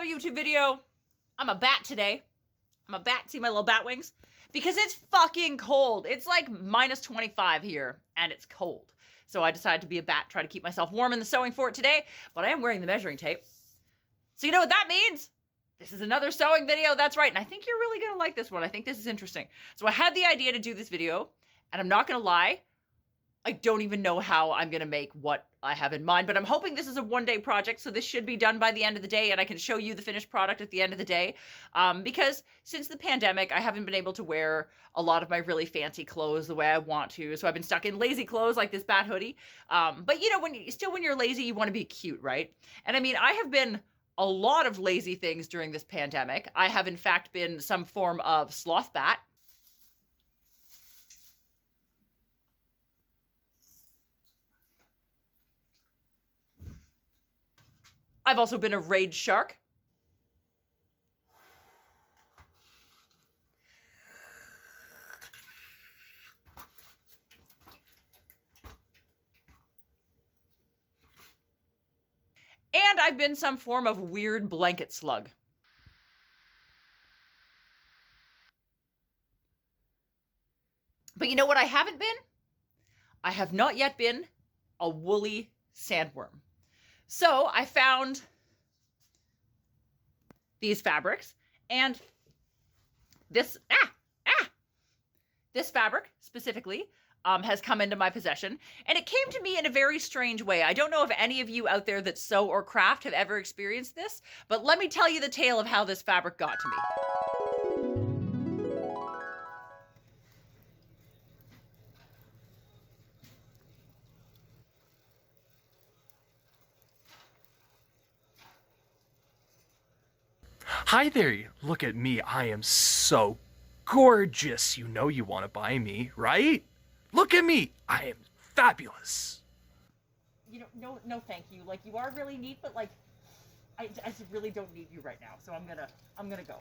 another YouTube video. I'm a bat today. I'm a bat, see my little bat wings? Because it's fucking cold. It's like minus 25 here, and it's cold. So I decided to be a bat, try to keep myself warm in the sewing fort today, but I am wearing the measuring tape. So you know what that means? This is another sewing video, that's right, and I think you're really gonna like this one. I think this is interesting. So I had the idea to do this video, and I'm not gonna lie, I don't even know how I'm gonna make what I have in mind, but I'm hoping this is a one-day project, so this should be done by the end of the day, and I can show you the finished product at the end of the day. Because since the pandemic, I haven't been able to wear a lot of my really fancy clothes the way I want to, so I've been stuck in lazy clothes like this bat hoodie. But you know, when you're lazy, you want to be cute, right? And I mean, I have been a lot of lazy things during this pandemic. I have in fact been some form of sloth bat. I've also been a rage shark. And I've been some form of weird blanket slug. But you know what I haven't been? I have not yet been a woolly sandworm. So I found these fabrics, and this fabric specifically has come into my possession, and it came to me in a very strange way. I don't know if any of you out there that sew or craft have ever experienced this, but let me tell you the tale of how this fabric got to me. Hi there, look at me, I am so gorgeous. You know you want to buy me, right? Look at me, I am fabulous. You know, no thank you. Like, you are really neat, but like, I just really don't need you right now, so I'm gonna go.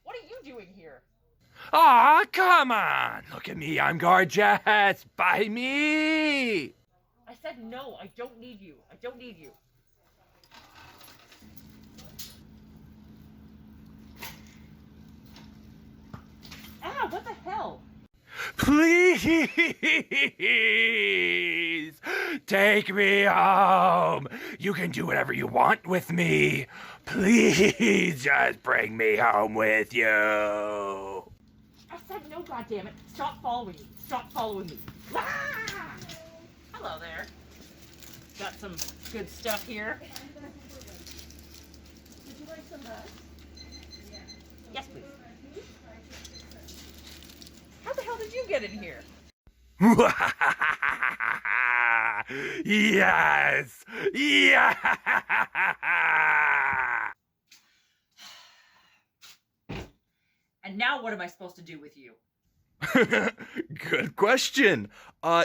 What are you doing here? Aw, come on, look at me, I'm gorgeous, buy me. I said no, I don't need you. I don't need you. Ah, what the hell? Please take me home. You can do whatever you want with me. Please just bring me home with you. I said no, goddammit. Stop following me. Stop following me. Ah! Hello there. Got some good stuff here. Would you like some buzz? Yes, please. How the hell did you get in here? Yes! Yeah! And now what am I supposed to do with you? Good question.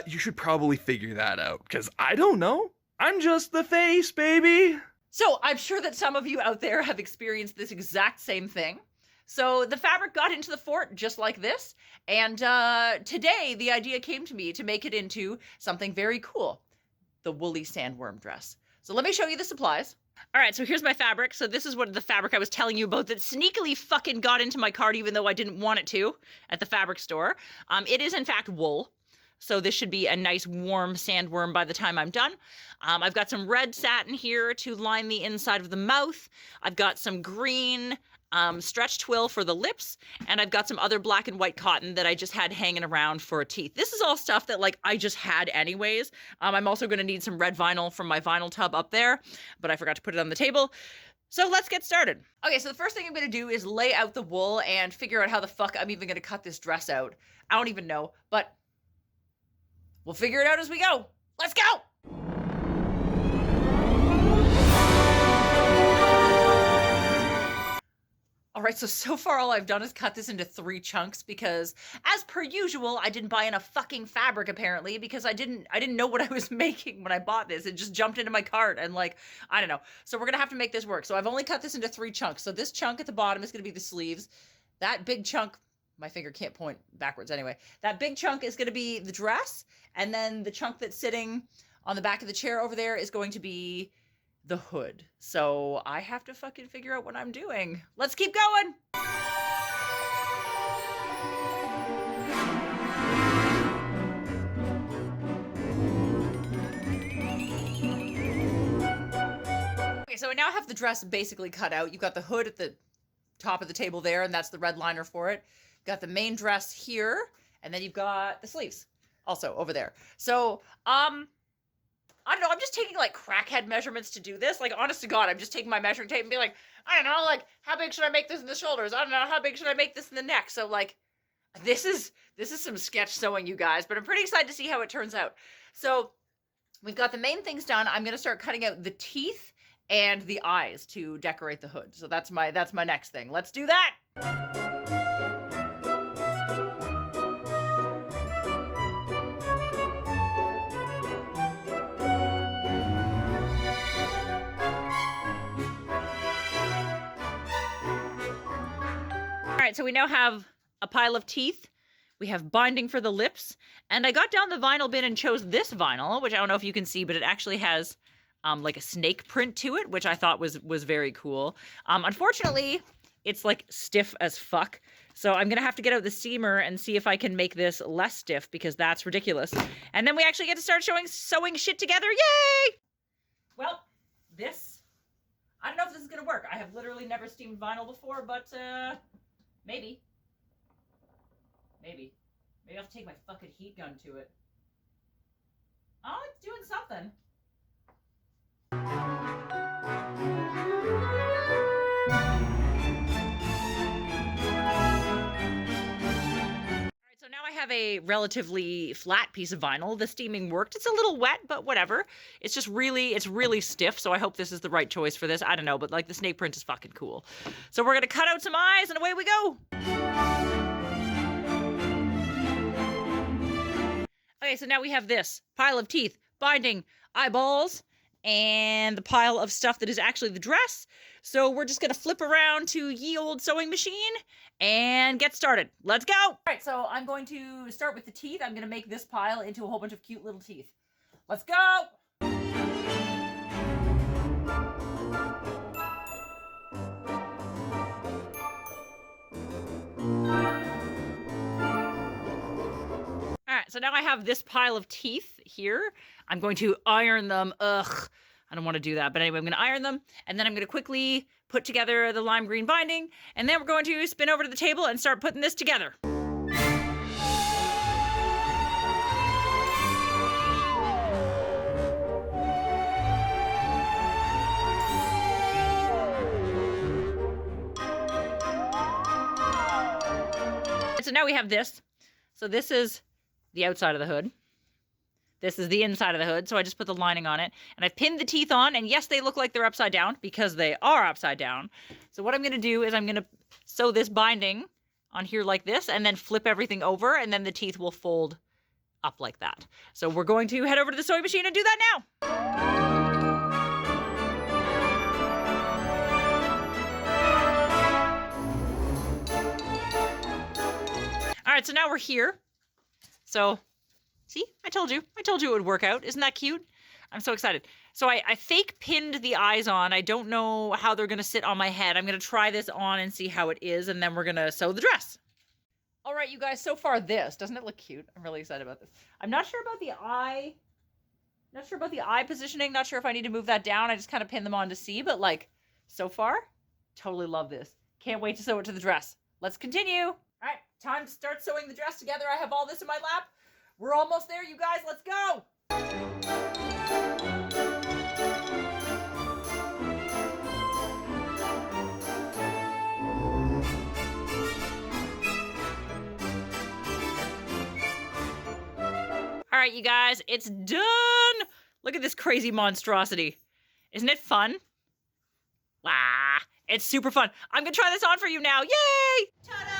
You should probably figure that out, because I don't know. I'm just the face, baby. So I'm sure that some of you out there have experienced this exact same thing. So the fabric got into the fort just like this, and today the idea came to me to make it into something very cool, the woolly sandworm dress. So let me show you the supplies. All right, so here's my fabric. So this is what the fabric I was telling you about that sneakily fucking got into my cart even though I didn't want it to at the fabric store. It is in fact wool. So this should be a nice warm sandworm by the time I'm done. I've got some red satin here to line the inside of the mouth. I've got some green stretch twill for the lips, and I've got some other black and white cotton that I just had hanging around for teeth. This is all stuff that like I just had anyways. I'm also going to need some red vinyl from my vinyl tub up there, but I forgot to put it on the table. So let's get started. Okay, so the first thing I'm going to do is lay out the wool and figure out how the fuck I'm even going to cut this dress out. I don't even know, but we'll figure it out as we go. Let's go! All right, so far all I've done is cut this into 3 chunks because, as per usual, I didn't buy enough fucking fabric apparently because I didn't know what I was making when I bought this. It just jumped into my cart and like, I don't know. So we're gonna have to make this work. So I've only cut this into 3 chunks. So this chunk at the bottom is gonna be the sleeves. That big chunk, my finger can't point backwards anyway. That big chunk is gonna be the dress, and then the chunk that's sitting On the back of the chair over there is going to be the hood. So I have to fucking figure out what I'm doing. Let's keep going. Okay, so I now have the dress basically cut out. You've got the hood at the top of the table there, and that's the red liner for it. You've got the main dress here, and then you've got the sleeves also over there. So, I don't know, I'm just taking like crackhead measurements to do this. Like, honest to God, I'm just taking my measuring tape and being like, I don't know, like, how big should I make this in the shoulders? I don't know, how big should I make this in the neck? So like, this is some sketch sewing, you guys, but I'm pretty excited to see how it turns out. So we've got the main things done. I'm gonna start cutting out the teeth and the eyes to decorate the hood. So that's my next thing. Let's do that. All right, so we now have a pile of teeth. We have binding for the lips, and I got down the vinyl bin and chose this vinyl, which I don't know if you can see, but it actually has like a snake print to it, which I thought was very cool. Unfortunately, it's like stiff as fuck, so I'm gonna have to get out the steamer and see if I can make this less stiff, because that's ridiculous. And then we actually get to start sewing shit together. Yay! Well, I don't know if this is gonna work. I have literally never steamed vinyl before, but maybe. Maybe I'll have to take my fucking heat gun to it. Oh, it's doing something. So now I have a relatively flat piece of vinyl. The steaming worked. It's a little wet, but whatever. It's really stiff, so I hope this is the right choice for this. I don't know, but like the snake print is fucking cool. So we're gonna cut out some eyes and away we go. Okay, so now we have this pile of teeth, binding, eyeballs, and the pile of stuff that is actually the dress. So we're just gonna flip around to ye old sewing machine and get started. Let's go! All right, so I'm going to start with the teeth. I'm gonna make this pile into a whole bunch of cute little teeth. Let's go! Alright, so now I have this pile of teeth here. I'm going to iron them. Ugh, I don't want to do that. But anyway, I'm going to iron them. And then I'm going to quickly put together the lime green binding. And then we're going to spin over to the table and start putting this together. So now we have this. So this is the outside of the hood. This is the inside of the hood, so I just put the lining on it. And I've pinned the teeth on, and yes, they look like they're upside down, because they are upside down. So what I'm going to do is I'm going to sew this binding on here like this, and then flip everything over, and then the teeth will fold up like that. So we're going to head over to the sewing machine and do that now! All right, so now we're here. So, see, I told you it would work out. Isn't that cute? I'm so excited. So I fake pinned the eyes on. I don't know how they're going to sit on my head. I'm going to try this on and see how it is, and then we're going to sew the dress. All right, you guys, so far doesn't it look cute? I'm really excited about this. I'm not sure about the eye. Not sure about the eye positioning. Not sure if I need to move that down. I just kind of pinned them on to see, but like, so far, totally love this. Can't wait to sew it to the dress. Let's continue. All right, time to start sewing the dress together. I have all this in my lap. We're almost there, you guys. Let's go. All right, you guys, it's done. Look at this crazy monstrosity. Isn't it fun? Wow, it's super fun. I'm gonna try this on for you now. Yay! Ta-da!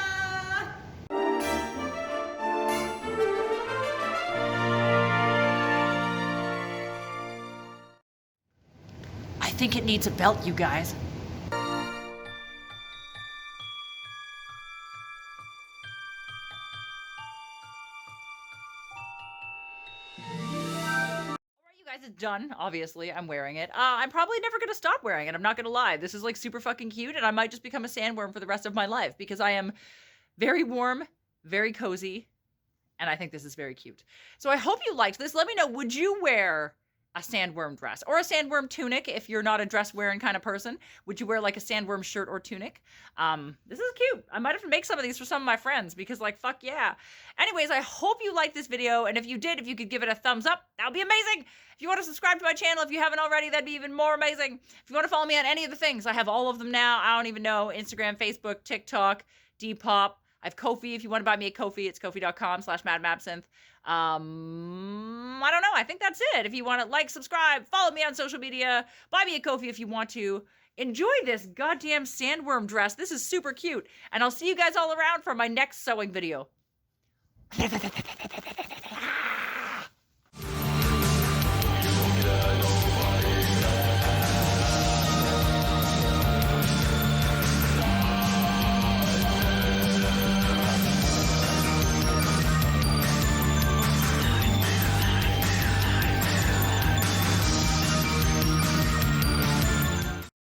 I think it needs a belt, you guys. guys, it's done. Obviously, I'm wearing it. I'm probably never going to stop wearing it. I'm not going to lie. This is like super fucking cute, and I might just become a sandworm for the rest of my life because I am very warm, very cozy, and I think this is very cute. So I hope you liked this. Let me know, would you wear a sandworm dress or a sandworm tunic if you're not a dress wearing kind of person? Would you wear like a sandworm shirt or tunic? This is cute. I might have to make some of these for some of my friends because like, fuck yeah. Anyways, I hope you liked this video. And if you did, if you could give it a thumbs up, that would be amazing. If you want to subscribe to my channel, if you haven't already, that'd be even more amazing. If you want to follow me on any of the things, I have all of them now. I don't even know. Instagram, Facebook, TikTok, Depop. I have Ko-fi. If you want to buy me a Ko-fi, it's kofi.com/madamabsinthe. I don't know. I think that's it. If you want to like, subscribe, follow me on social media, buy me a Ko-fi if you want to. Enjoy this goddamn sandworm dress. This is super cute. And I'll see you guys all around for my next sewing video.